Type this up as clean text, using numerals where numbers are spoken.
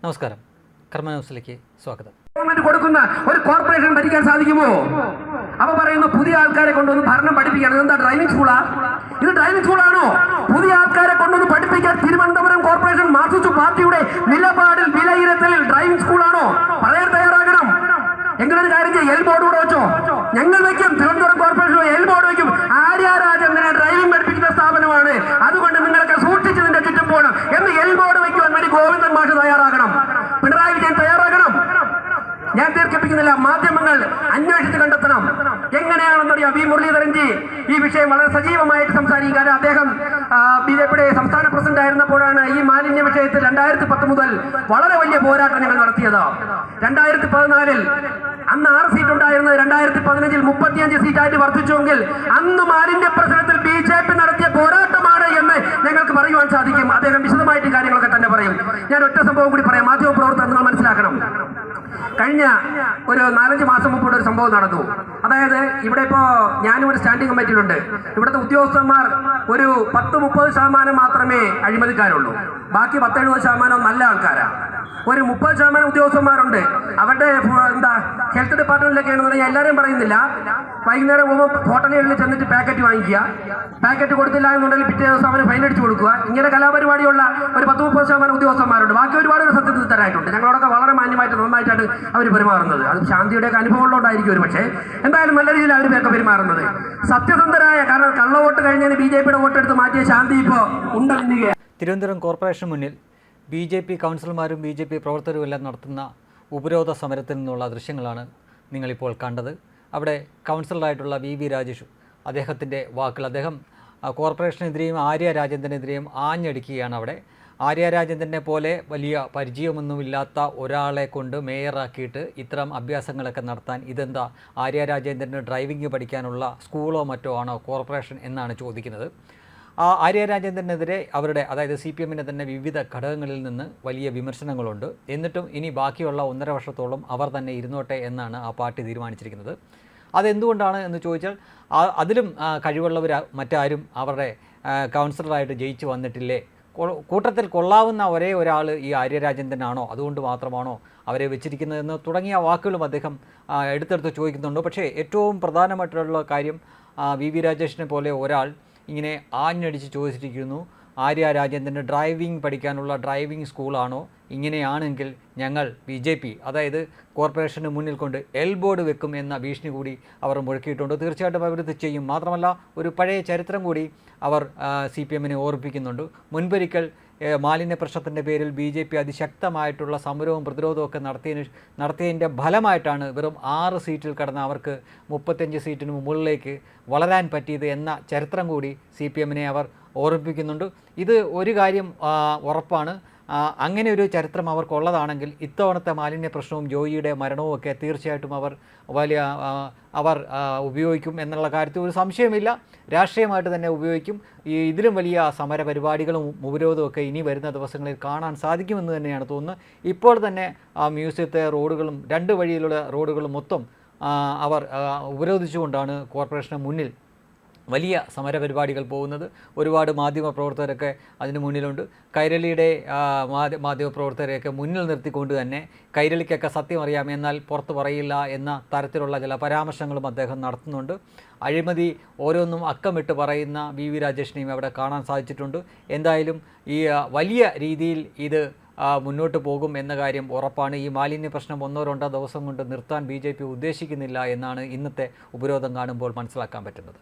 നമസ്കാരം, കർമ്മ ന്യൂസിലേക്ക് സ്വാഗതം. ഗവൺമെന്റ് കൊടുക്കുന്ന ഒരു കോർപ്പറേഷൻ ഭരിക്കാൻ സാധിക്കുമോ? അവ പറയുന്നു പുതിയ ആൾക്കാരെ കൊണ്ടുവന്ന് ഭരണം പഠിപ്പിക്കാൻ. ഇതെന്താ ഡ്രൈവിംഗ് സ്കൂളാ? ഇത് ഡ്രൈവിംഗ് സ്കൂളാണോ? പുതിയ ആൾക്കാരെ കൊണ്ടുവന്ന് പഠിപ്പിക്കാൻ തിരുവനന്തപുരം കോർപ്പറേഷൻ മാർക്സിസ്റ്റ് പാർട്ടിയുടെ നിലപാടിൽ വിലയിരുത്തലിൽ ഡ്രൈവിംഗ് സ്കൂളാണോ? പറയാൻ തയ്യാറാകണം. എങ്കിലൊരു കാര്യം ചെയ്യും, എൽ ബോർഡ് കൂടെ വെച്ചോ. ഞങ്ങൾ വെക്കും, തിരുവനന്തപുരം കോർപ്പറേഷൻ എൽ ബോർഡ് വെക്കും. ആര്യാരാജനെ ഡ്രൈവിംഗ് പഠിപ്പിക്കുന്ന സ്ഥാപനമാണ്, അതുകൊണ്ട് നിങ്ങൾക്ക് സൂക്ഷിച്ചതിന്റെ ചുറ്റും പോകണം എന്ന് എൽ ബോർഡ് വെക്കുവാൻ വേണ്ടി ഗോവിന്ദൻ മാഷ് തയ്യാറാകണം. പിണറായി വിജയൻ തയ്യാറാകണം. ഞാൻ ദീർഘിപ്പിക്കുന്നില്ല, മാധ്യമങ്ങൾ അന്വേഷിച്ച് കണ്ടെത്തണം. എങ്ങനെയാണെന്നറിയാം. വി മുരളീധരൻജി ഈ വിഷയം വളരെ സജീവമായിട്ട് സംസാരിക്കും. കാരണം അദ്ദേഹം ബിജെപിയുടെ സംസ്ഥാന പ്രസിഡന്റ് ആയിരുന്നപ്പോഴാണ് ഈ മാലിന്യ വിഷയത്തിൽ 2010 മുതൽ വളരെ വലിയ പോരാട്ടം ഞങ്ങൾ നടത്തിയത്. 2014 അന്ന് 6 സീറ്റ് ഉണ്ടായിരുന്നത് 2015 35 സീറ്റായിട്ട് വർദ്ധിച്ചുവെങ്കിൽ അന്ന് മാലിന്യ പ്രശ്നത്തിൽ ബിജെപി നടത്തിയ പോരാട്ടമാണ് എന്ന് ഞങ്ങൾക്ക് പറയുവാൻ സാധിക്കും. അദ്ദേഹം വിശദമായിട്ട് കാര്യങ്ങളൊക്കെ തന്നെ പറയും. ഞാൻ ഒറ്റ സംഭവം കൂടി പറയാം. മാധ്യമ പ്രവർത്തകർ നിങ്ങൾ മനസ്സിലാക്കണം. കഴിഞ്ഞ ഒരു 4-5 മാസം മുമ്പ് ഒരു സംഭവം നടന്നു. അതായത് ഇവിടെ ഇപ്പോൾ ഞാനും ഒരു സ്റ്റാൻഡിംഗ് കമ്മിറ്റിയിലുണ്ട്. ഇവിടുത്തെ ഉദ്യോഗസ്ഥന്മാർ ഒരു 10-30% മാത്രമേ അഴിമതിക്കാരുള്ളൂ. ബാക്കി 10-70% നല്ല ആൾക്കാരാണ്. ഒരു 30% ഉദ്യോഗസ്ഥന്മാരുണ്ട്. അവരുടെ ഹെൽത്ത് ഡിപ്പാർട്ട്മെന്റിലൊക്കെ ആണെന്നുണ്ടെങ്കിൽ എല്ലാവരെയും പറയുന്നില്ല. വൈകുന്നേരം പോകുമ്പോൾ ഹോട്ടലുകളിൽ ചെന്നിട്ട് പാക്കറ്റ് വാങ്ങിക്കുക. പാക്കറ്റ് കൊടുത്തില്ല എന്നുണ്ടെങ്കിൽ പിറ്റേ ദിവസം അവന് ഫൈൻ അടിച്ചു കൊടുക്കുക. ഇങ്ങനെ കലാപരിപാടിയുള്ള ഒരു 10-30% ഉദ്യോഗസ്ഥന്മാരുണ്ട്. ബാക്കി ഒരുപാട് സത്യസന്ധരായിട്ടുണ്ട്. ഞങ്ങളോടൊക്കെ വളരെ മാന്യമായിട്ട് നന്നായിട്ടാണ് അവർ പെരുമാറുന്നത്. അത് ശാന്തിയുടെ അനുഭവമുള്ളതുകൊണ്ടായിരിക്കും ഒരു പക്ഷേ. എന്തായാലും നല്ല രീതിയിൽ അവർ പേർക്ക് പെരുമാറുന്നത് സത്യസന്ധരായ. കാരണം കള്ളവോട്ട് കഴിഞ്ഞതിന് ബിജെപിയുടെ വോട്ടെടുത്ത് മാറ്റിയ ശാന്തി ഇപ്പോൾ ഉണ്ടെന്നുക. തിരുവനന്തപുരം കോർപ്പറേഷന് മുന്നിൽ BJP കൗൺസിലർമാരും BJP പ്രവർത്തകരും എല്ലാം നടത്തുന്ന ഉപരോധ സമരത്തിൽ നിന്നുള്ള ദൃശ്യങ്ങളാണ് നിങ്ങളിപ്പോൾ കണ്ടത്. അവിടെ കൗൺസിലറായിട്ടുള്ള VV രാജേഷ്, അദ്ദേഹത്തിൻ്റെ വാക്കുകൾ, അദ്ദേഹം കോർപ്പറേഷനെതിരെയും ആര്യ രാജേന്ദ്രനെതിരെയും ആഞ്ഞടിക്കുകയാണ്. അവിടെ ആര്യ രാജേന്ദ്രനെ പോലെ വലിയ പരിചയമൊന്നുമില്ലാത്ത ഒരാളെ കൊണ്ട് മേയറാക്കിയിട്ട് ഇത്തരം അഭ്യാസങ്ങളൊക്കെ നടത്താൻ ഇതെന്താ ആര്യ രാജേന്ദ്രന് ഡ്രൈവിംഗ് പഠിക്കാനുള്ള സ്കൂളോ മറ്റോ ആണോ കോർപ്പറേഷൻ എന്നാണ് ചോദിക്കുന്നത്. ആര്യ രാജേന്ദ്രനെതിരെ അവരുടെ, അതായത് CPM-ൻ്റെ തന്നെ വിവിധ ഘടകങ്ങളിൽ നിന്ന് വലിയ വിമർശനങ്ങളുണ്ട്. എന്നിട്ടും ഇനി ബാക്കിയുള്ള 1.5 വർഷത്തോളം അവർ തന്നെ ഇരുന്നോട്ടെ എന്നാണ് ആ പാർട്ടി തീരുമാനിച്ചിരിക്കുന്നത്. അതെന്തുകൊണ്ടാണ് എന്ന് ചോദിച്ചാൽ അതിലും കഴിവുള്ളവർ മറ്റാരും അവരുടെ കൗൺസിലറായിട്ട് ജയിച്ചു വന്നിട്ടില്ലേ? കൂട്ടത്തിൽ കൊള്ളാവുന്ന ഒരേ ഒരാൾ ഈ ആര്യ രാജേന്ദ്രനാണോ? അതുകൊണ്ട് മാത്രമാണോ അവരെ വെച്ചിരിക്കുന്നതെന്ന് തുടങ്ങിയ വാക്കുകളും അദ്ദേഹം എടുത്തെടുത്ത് ചോദിക്കുന്നുണ്ട്. പക്ഷേ ഏറ്റവും പ്രധാനമായിട്ടുള്ള കാര്യം VV രാജേഷിനെ പോലെ ഒരാൾ ഇങ്ങനെ ആഞ്ഞടിച്ച് ചോദിച്ചിരിക്കുന്നു, ആര്യ രാജേന്ദ്രന് ഡ്രൈവിംഗ് പഠിക്കാനുള്ള ഡ്രൈവിംഗ് സ്കൂളാണോ? ഇങ്ങനെയാണെങ്കിൽ ഞങ്ങൾ BJP, അതായത് കോർപ്പറേഷന് മുന്നിൽ കൊണ്ട് എൽ ബോർഡ് വെക്കും എന്ന ഭീഷണി കൂടി അവർ മുഴക്കിയിട്ടുണ്ട്. തീർച്ചയായിട്ടും അവരിത് ചെയ്യും. മാത്രമല്ല ഒരു പഴയ ചരിത്രം കൂടി അവർ CPM-നെ ഓർപ്പിക്കുന്നുണ്ട്. മുൻപൊരിക്കൽ മാലിന്യ പ്രശ്നത്തിൻ്റെ പേരിൽ BJP അതിശക്തമായിട്ടുള്ള സമരവും പ്രതിരോധമൊക്കെ നടത്തിയതിൻ്റെ ഫലമായിട്ടാണ് വെറും 6 സീറ്റിൽ കടന്ന് അവർക്ക് 35 സീറ്റിന് മുകളിലേക്ക് വളരാൻ പറ്റിയത് എന്ന ചരിത്രം കൂടി CPM-നെ അവർ ഓർമ്മിപ്പിക്കുന്നുണ്ട്. ഇത് ഒരു കാര്യം ഉറപ്പാണ്, അങ്ങനെ ഒരു ചരിത്രം അവർക്കുള്ളതാണെങ്കിൽ ഇത്തവണത്തെ മാലിന്യ പ്രശ്നവും ജോയിയുടെ മരണവും ഒക്കെ തീർച്ചയായിട്ടും അവർ ഉപയോഗിക്കും എന്നുള്ള കാര്യത്തിൽ ഒരു സംശയമില്ല. രാഷ്ട്രീയമായിട്ട് തന്നെ ഉപയോഗിക്കും. ഇതിലും വലിയ സമര പരിപാടികളും ഉപരോധവും ഒക്കെ ഇനി വരുന്ന ദിവസങ്ങളിൽ കാണാൻ സാധിക്കുമെന്ന് തന്നെയാണ് തോന്നുന്നത്. ഇപ്പോൾ തന്നെ മ്യൂസിയത്തെ റോഡുകളും 2 വഴിയിലുള്ള റോഡുകളും മൊത്തം അവർ ഉപരോധിച്ചുകൊണ്ടാണ് കോർപ്പറേഷന് മുന്നിൽ വലിയ സമരപരിപാടികൾ പോകുന്നത്. ഒരുപാട് മാധ്യമപ്രവർത്തകരൊക്കെ അതിന് മുന്നിലുണ്ട്. കൈരളിയുടെ മാധ്യമപ്രവർത്തകരെയൊക്കെ മുന്നിൽ നിർത്തിക്കൊണ്ട് തന്നെ കൈരളിക്കൊക്കെ സത്യം അറിയാം, എന്നാൽ പുറത്ത് പറയില്ല എന്ന തരത്തിലുള്ള ചില പരാമർശങ്ങളും അദ്ദേഹം നടത്തുന്നുണ്ട്. അഴിമതി ഓരോന്നും അക്കമിട്ട് പറയുന്ന VV രാജേഷിനെയും അവിടെ കാണാൻ സാധിച്ചിട്ടുണ്ട്. എന്തായാലും ഈ വലിയ രീതിയിൽ ഇത് മുന്നോട്ട് പോകും എന്ന കാര്യം ഉറപ്പാണ്. ഈ മാലിന്യ പ്രശ്നം 1-2 ദിവസം കൊണ്ട് നിർത്താൻ BJP ഉദ്ദേശിക്കുന്നില്ല എന്നാണ് ഇന്നത്തെ ഉപരോധം കാണുമ്പോൾ മനസ്സിലാക്കാൻ പറ്റുന്നത്.